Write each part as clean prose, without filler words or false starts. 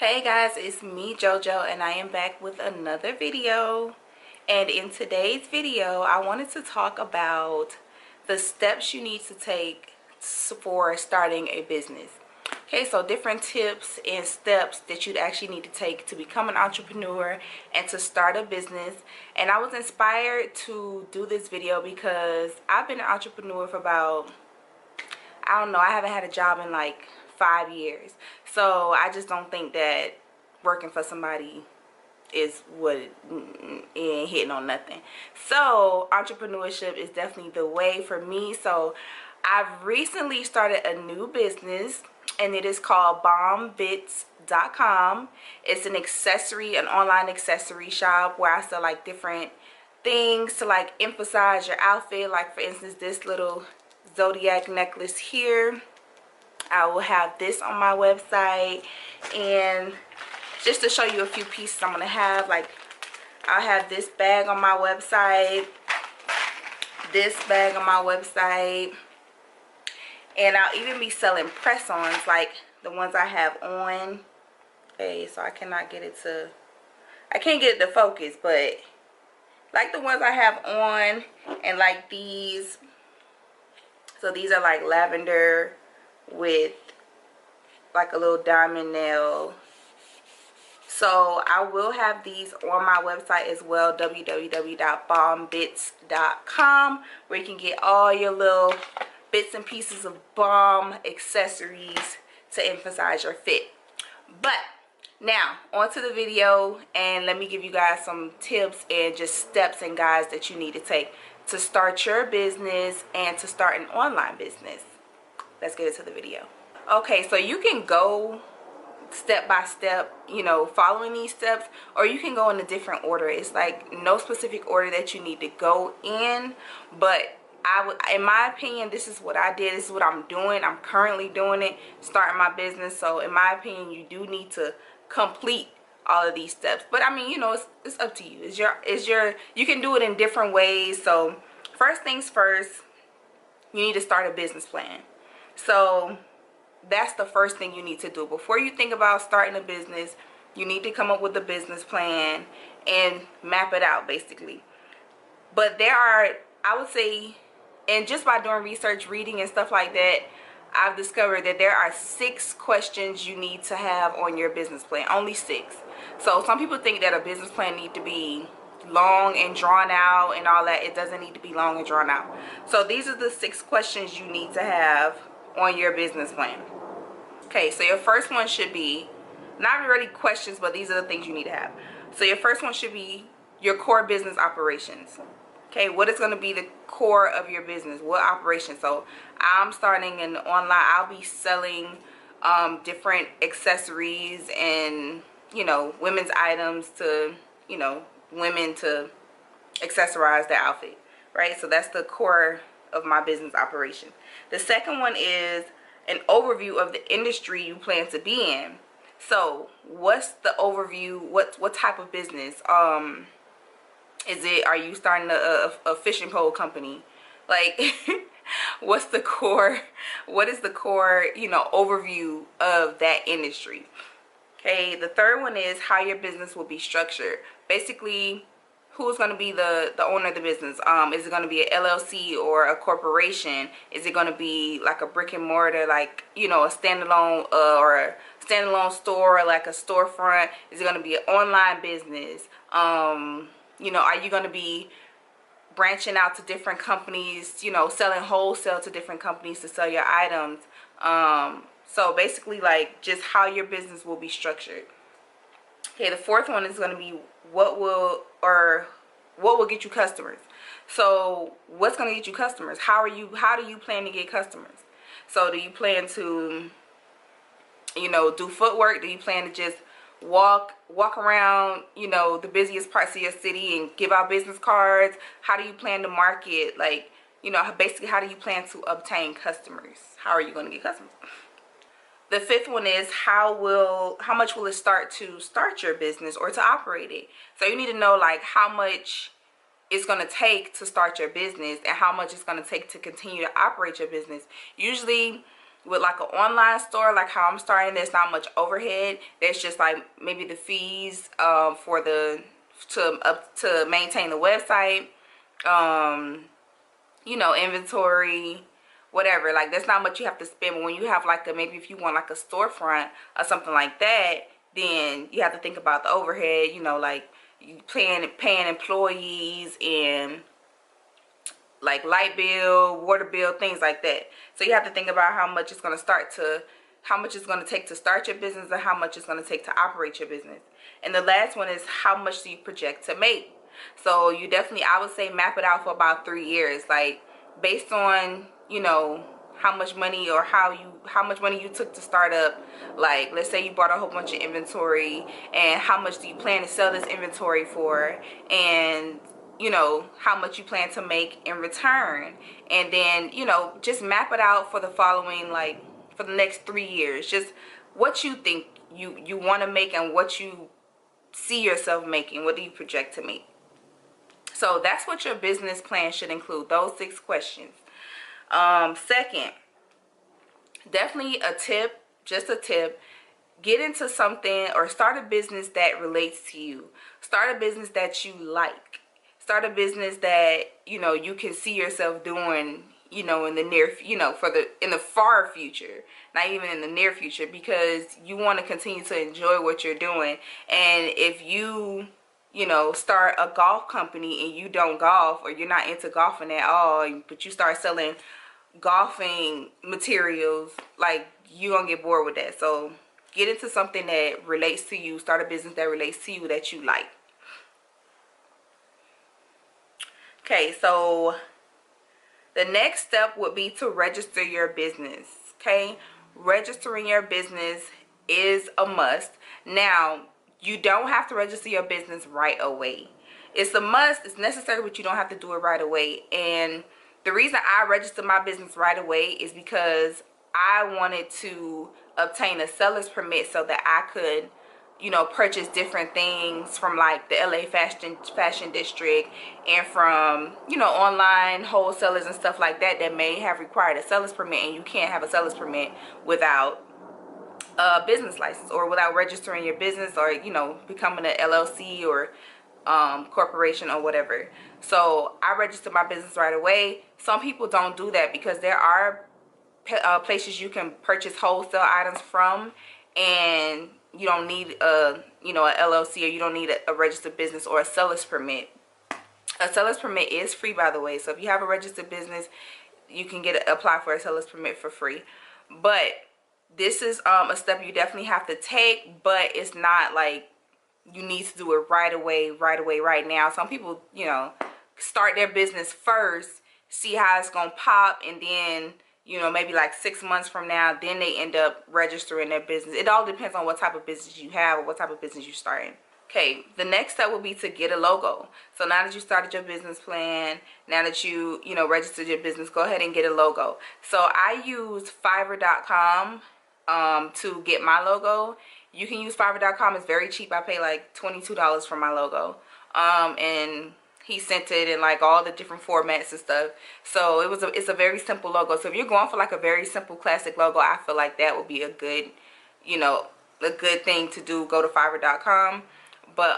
Hey guys, it's me JoJo and I am back with another video. And in today's video I wanted to talk about the steps you need to take for starting a business. Okay, so different tips and steps that you'd actually need to take to become an entrepreneur and to start a business. And I was inspired to do this video because I've been an entrepreneur for about, I don't know, I haven't had a job in like 5 years. So I just don't think that working for somebody is what it ain't hitting on nothing. So entrepreneurship is definitely the way for me. So I've recently started a new business and it is called bombits.com. It's an online accessory shop where I sell like different things to like emphasize your outfit. Like for instance, this little zodiac necklace here, I will have this on my website. And just to show you a few pieces I'm gonna have, like I'll have this bag on my website, this bag on my website, and I'll even be selling press-ons like the ones I have on. Okay, so I can't get it to focus, but like the ones I have on, and like these. So these are like lavender with like a little diamond nail. So I will have these on my website as well, www.bombits.com, where you can get all your little bits and pieces of bomb accessories to emphasize your fit. But now onto the video, and let me give you guys some tips and just steps and guides that you need to take to start your business and to start an online business. Let's get into the video. Okay, so you can go step by step, you know, following these steps, or you can go in a different order. It's like no specific order that you need to go in, but in my opinion, this is what I did. This is what I'm doing. I'm currently doing it, starting my business. So in my opinion, you do need to complete all of these steps. But I mean, you know, it's up to you. You can do it in different ways. So first things first, you need to start a business plan. So that's the first thing you need to do. Before you think about starting a business, you need to come up with a business plan and map it out basically. But there are, I would say, and just by doing research, reading and stuff like that, I've discovered that there are 6 questions you need to have on your business plan. Only 6. So some people think that a business plan need to be long and drawn out and all that. It doesn't need to be long and drawn out. So these are the 6 questions you need to have on your business plan. Okay, so your first one should be, not really questions, but these are the things you need to have. So your first one should be your core business operations. Okay, what is going to be the core of your business? What operation? So I'm starting an online, I'll be selling different accessories and, you know, women's items to, you know, women to accessorize their outfit, right? So that's the core of my business operation. The second one is an overview of the industry you plan to be in. So what's the overview? What type of business? Are you starting a fishing pole company? Like what is the core, you know, overview of that industry? Okay, the third one is how your business will be structured. Basically, who's going to be the owner of the business? Is it going to be an LLC or a corporation? Is it going to be like a brick and mortar, like, you know, a standalone or a standalone store, or like a storefront? Is it going to be an online business? You know, are you going to be branching out to different companies, you know, selling wholesale to different companies to sell your items? So basically, like, just how your business will be structured. Okay, the fourth one is going to be what will get you customers. So what's going to get you customers? How do you plan to get customers? So do you plan to, you know, do footwork? Do you plan to just walk around, you know, the busiest parts of your city and give out business cards? How do you plan to market? Like, you know, basically, how do you plan to obtain customers? How are you going to get customers? The fifth one is how much will it start your business or to operate it? So you need to know like how much it's going to take to start your business and how much it's going to take to continue to operate your business. Usually With like an online store, like how I'm starting, there's not much overhead. There's just like maybe the fees for the to maintain the website, you know, inventory, whatever. Like there's not much you have to spend. But when you have like a, maybe if you want like a storefront or something like that, then you have to think about the overhead, you know, like you paying employees and like light bill, water bill, things like that. So you have to think about how much it's going to take to start your business and how much it's going to take to operate your business. And the last one is how much do you project to make? So you definitely, I would say, map it out for about 3 years, like based on, you know, how much money or how much money you took to start up. Like let's say you bought a whole bunch of inventory, and how much do you plan to sell this inventory for, and you know how much you plan to make in return. And then, you know, just map it out for the following, like for the next 3 years, just what you think you want to make and what you see yourself making. What do you project to make? So that's what your business plan should include, those 6 questions. Second, definitely a tip, just a tip, get into something or start a business that relates to you. Start a business that you like. Start a business that, you know, you can see yourself doing, you know, in the near, you know, in the far future, not even in the near future, because you want to continue to enjoy what you're doing. And if you know, start a golf company and you don't golf, or you're not into golfing at all, but you start selling golfing materials, like you're gonna get bored with that. So get into something that relates to you. Start a business that relates to you, that you like. Okay, so the next step would be to register your business. Okay, registering your business is a must. Now, you don't have to register your business right away. It's a must, it's necessary, but you don't have to do it right away. And the reason I registered my business right away is because I wanted to obtain a seller's permit so that I could, you know, purchase different things from like the LA fashion district, and from, you know, online wholesalers and stuff like that that may have required a seller's permit, and you can't have a seller's permit without a business license or without registering your business, or, you know, becoming an LLC or corporation or whatever. So I registered my business right away. Some people don't do that because there are places you can purchase wholesale items from, and you don't need a, you know, a LLC, or you don't need a registered business or a seller's permit. A seller's permit is free, by the way. So if you have a registered business, you can apply for a seller's permit for free. But this is a step you definitely have to take, but it's not like you need to do it right away, right now. Some people, you know, start their business first, see how it's gonna pop, and then, you know, maybe like 6 months from now, then they end up registering their business. It all depends on what type of business you have or what type of business you're starting. Okay, the next step will be to get a logo. So now that you started your business plan, now that you know, registered your business, go ahead and get a logo. So I use Fiverr.com to get my logo. You can use Fiverr.com. It's very cheap. I pay like $22 for my logo. And he sent it in like all the different formats and stuff. So it's a very simple logo. So if you're going for like a very simple classic logo, I feel like that would be a good, you know, a good thing to do. Go to Fiverr.com. But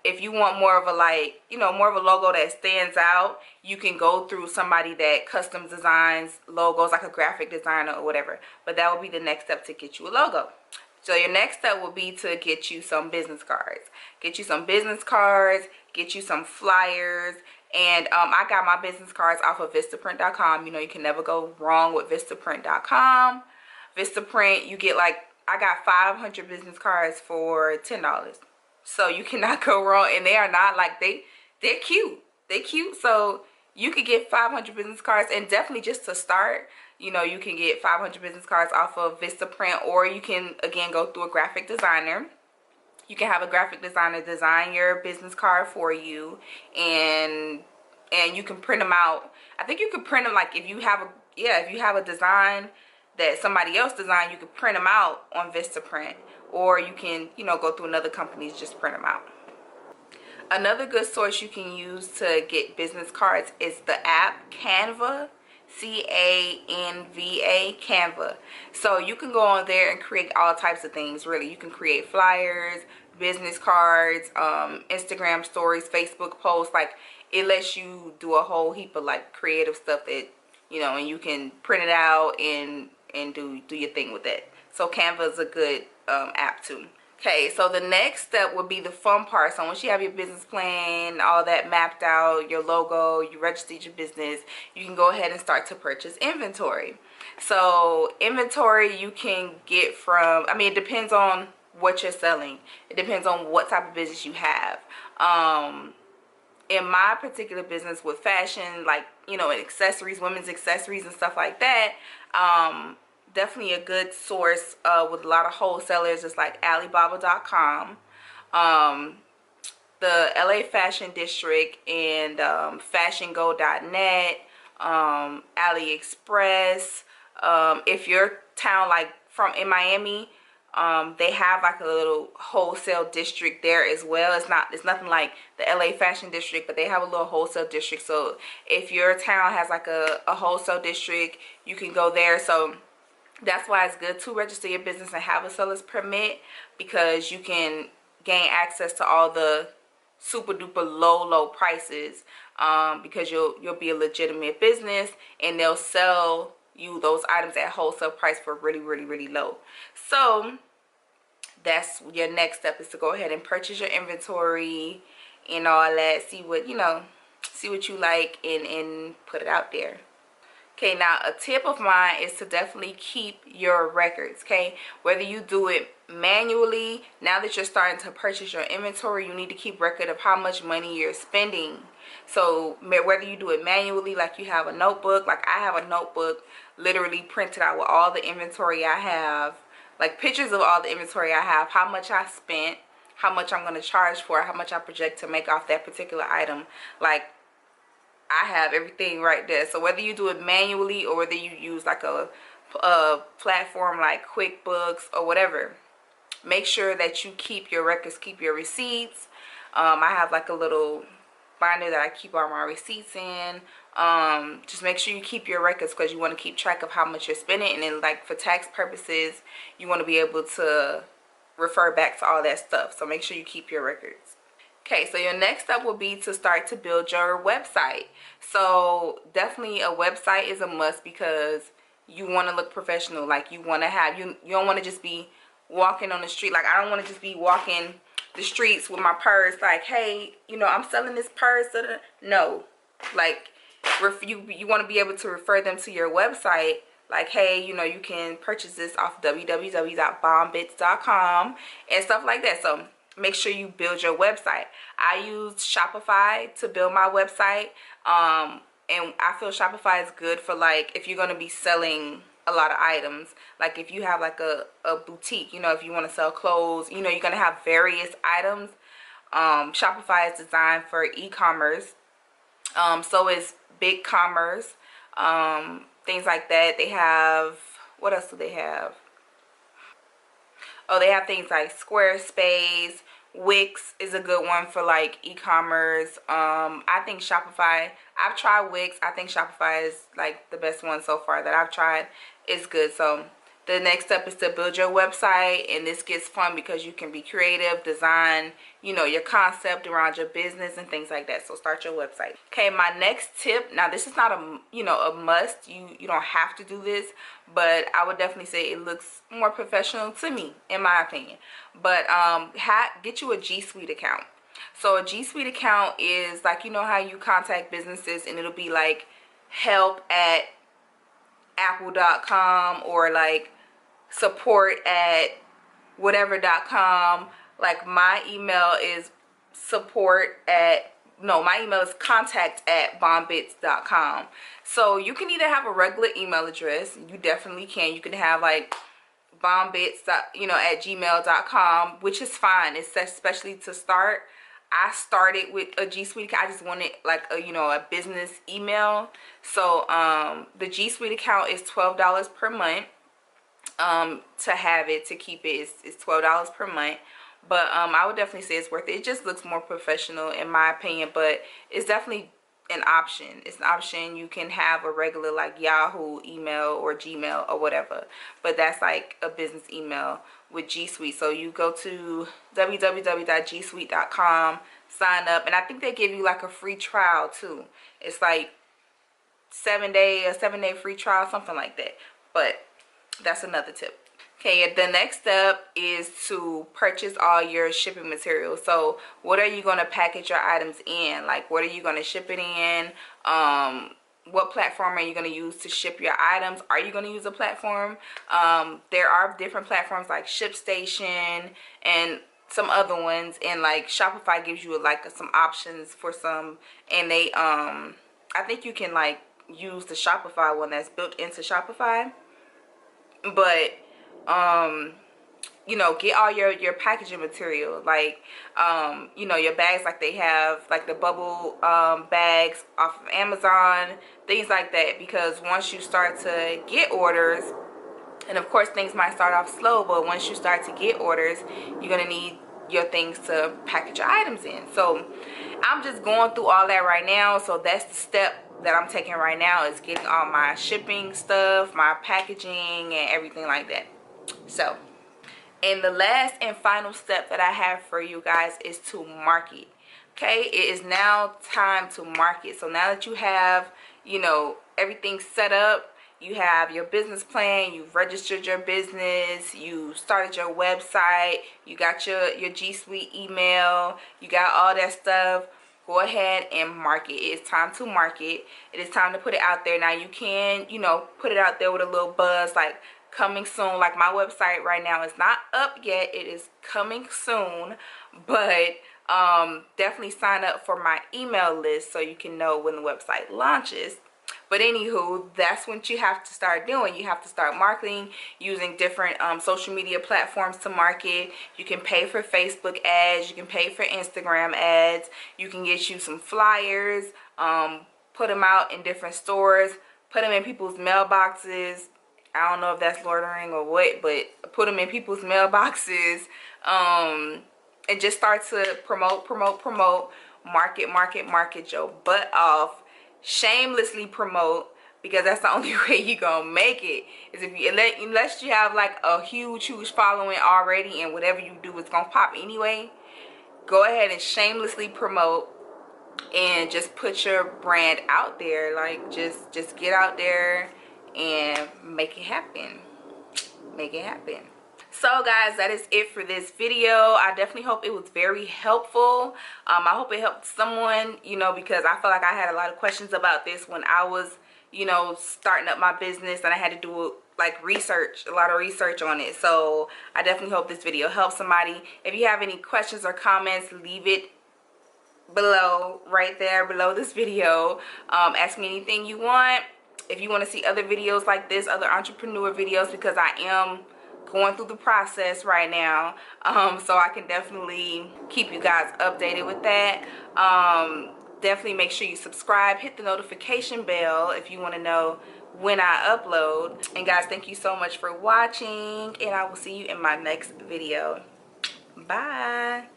if you want more of a, like, you know, more of a logo that stands out, you can go through somebody that custom designs logos, like a graphic designer or whatever. But that would be the next step to get you a logo. So your next step will be to get you some business cards. Get you some business cards, get you some flyers. And I got my business cards off of Vistaprint.com. You know, you can never go wrong with Vistaprint.com. Vistaprint, you get like, I got 500 business cards for $10. So you cannot go wrong. And they are not like, they're cute. They're cute. So you could get 500 business cards, and definitely just to start, you know, you can get 500 business cards off of Vistaprint, or you can, again, go through a graphic designer. You can have a graphic designer design your business card for you, and you can print them out. I think you can print them, like, if you have a design that somebody else designed, you can print them out on Vistaprint, or you can, you know, go through another company's, just print them out. Another good source you can use to get business cards is the app Canva, Canva, Canva. So you can go on there and create all types of things. Really, you can create flyers, business cards, Instagram stories, Facebook posts. Like, it lets you do a whole heap of like creative stuff that, you know, and you can print it out and do your thing with it. So Canva is a good app too. Okay, so the next step would be the fun part. So once you have your business plan, all that mapped out, your logo, you registered your business, you can go ahead and start to purchase inventory. So inventory you can get from, I mean, it depends on what you're selling. It depends on what type of business you have. In my particular business with fashion, like, you know, and accessories, women's accessories and stuff like that, definitely a good source with a lot of wholesalers is like Alibaba.com, the LA Fashion District, and fashiongo.net, AliExpress. If your town, like in Miami, they have like a little wholesale district there as well. It's nothing like the LA Fashion District, but they have a little wholesale district. So if your town has like a wholesale district, you can go there. So that's why it's good to register your business and have a seller's permit, because you can gain access to all the super duper low prices, because you'll be a legitimate business and they'll sell you those items at wholesale price for really low. So that's your next step, is to go ahead and purchase your inventory and all that. See what you like and put it out there. Okay, now a tip of mine is to definitely keep your records, okay? Whether you do it manually, now that you're starting to purchase your inventory, you need to keep record of how much money you're spending. So whether you do it manually, like you have a notebook, like I have a notebook literally printed out with all the inventory I have, like pictures of all the inventory I have, how much I spent, how much I'm going to charge for it, how much I project to make off that particular item. Like, I have everything right there. So whether you do it manually or whether you use like a platform like QuickBooks or whatever, make sure that you keep your records, keep your receipts. I have like a little binder that I keep all my receipts in. Just make sure you keep your records, because you want to keep track of how much you're spending, and then like for tax purposes you want to be able to refer back to all that stuff. So make sure you keep your records. Okay, so your next step will be to start to build your website. So definitely a website is a must, because you want to look professional. Like, you want to have, you don't want to just be walking on the street. Like, I don't want to just be walking the streets with my purse like, hey, you know, I'm selling this purse. No, like, you want to be able to refer them to your website. Like, hey, you know, you can purchase this off www.bombits.com and stuff like that. So make sure you build your website. I use Shopify to build my website, and I feel Shopify is good for, like, if you're going to be selling a lot of items. Like, if you have like a boutique, you know, if you want to sell clothes, you know, you're going to have various items. Shopify is designed for e-commerce. So is BigCommerce, things like that. They have, what else do they have? Oh, they have things like Squarespace. Wix is a good one for like e-commerce. I think Shopify, I've tried Wix. I think Shopify is like the best one so far that I've tried. It's good. So the next step is to build your website, and this gets fun because you can be creative, design, you know, your concept around your business and things like that. So start your website. Okay, my next tip, now this is not a, you know, a must. You don't have to do this, but I would definitely say it looks more professional to me, in my opinion. But get you a G Suite account. So a G Suite account is like, you know how you contact businesses and it'll be like help@apple.com or like support@whatever.com. Like, my email is my email is contact@bombits.com. So you can either have a regular email address. You definitely can. You can have like bombits, you know, @gmail.com, which is fine. It's especially to start. I started with a G Suite account. I just wanted like a, you know, a business email. So the G Suite account is $12 per month. To have it, to keep it, is $12 per month. But I would definitely say it's worth it. It just looks more professional in my opinion, but it's definitely an option. It's an option. You can have a regular like Yahoo email or Gmail or whatever, but that's like a business email with G Suite. So you go to www.gsuite.com, sign up, and I think they give you like a free trial too. It's like 7-day free trial, something like that. But that's another tip. Okay, the next step is to purchase all your shipping materials. So what are you going to package your items in? Like, what are you going to ship it in? What platform are you going to use to ship your items? Are you going to use a platform? There are different platforms like ShipStation and some other ones, and like Shopify gives you like some options for some, and they I think you can like use the Shopify one that's built into Shopify. But you know, get all your packaging material, like you know, your bags, like they have like the bubble bags off of Amazon, things like that, because once you start to get orders, and of course things might start off slow, but once you start to get orders, you're gonna need your things to package your items in. So I'm just going through all that right now. So that's the step that I'm taking right now, is getting all my shipping stuff, my packaging, and everything like that. So, and the last and final step that I have for you guys is to market. Okay, it is now time to market. So now that you have, you know, everything set up, you have your business plan, you've registered your business, you started your website, you got your G Suite email, you got all that stuff, go ahead and market. It is time to market. It is time to put it out there. Now you can, you know, put it out there with a little buzz, like coming soon. Like my website right now is not up yet. It is coming soon, but definitely sign up for my email list so you can know when the website launches. But anywho, that's what you have to start doing. You have to start marketing using different social media platforms to market. You can pay for Facebook ads. You can pay for Instagram ads. You can get you some flyers, put them out in different stores, put them in people's mailboxes. I don't know if that's loitering or what, but put them in people's mailboxes, and just start to promote, market your butt off. Shamelessly promote, because that's the only way you're gonna make it, is if you unless you have like a huge following already, and whatever you do is gonna pop anyway. Go ahead and shamelessly promote and just put your brand out there. Like just get out there and make it happen. So guys, that is it for this video. I definitely hope it was very helpful. I hope it helped someone, you know, because I feel like I had a lot of questions about this when I was, you know, starting up my business, and I had to do like a lot of research on it. So I definitely hope this video helps somebody. If you have any questions or comments, leave it below, right there below this video. Ask me anything you want. If you want to see other videos like this, other entrepreneur videos, because I am going through the process right now, so I can definitely keep you guys updated with that. Definitely make sure you subscribe, hit the notification bell if you want to know when I upload. And guys, thank you so much for watching, and I will see you in my next video. Bye.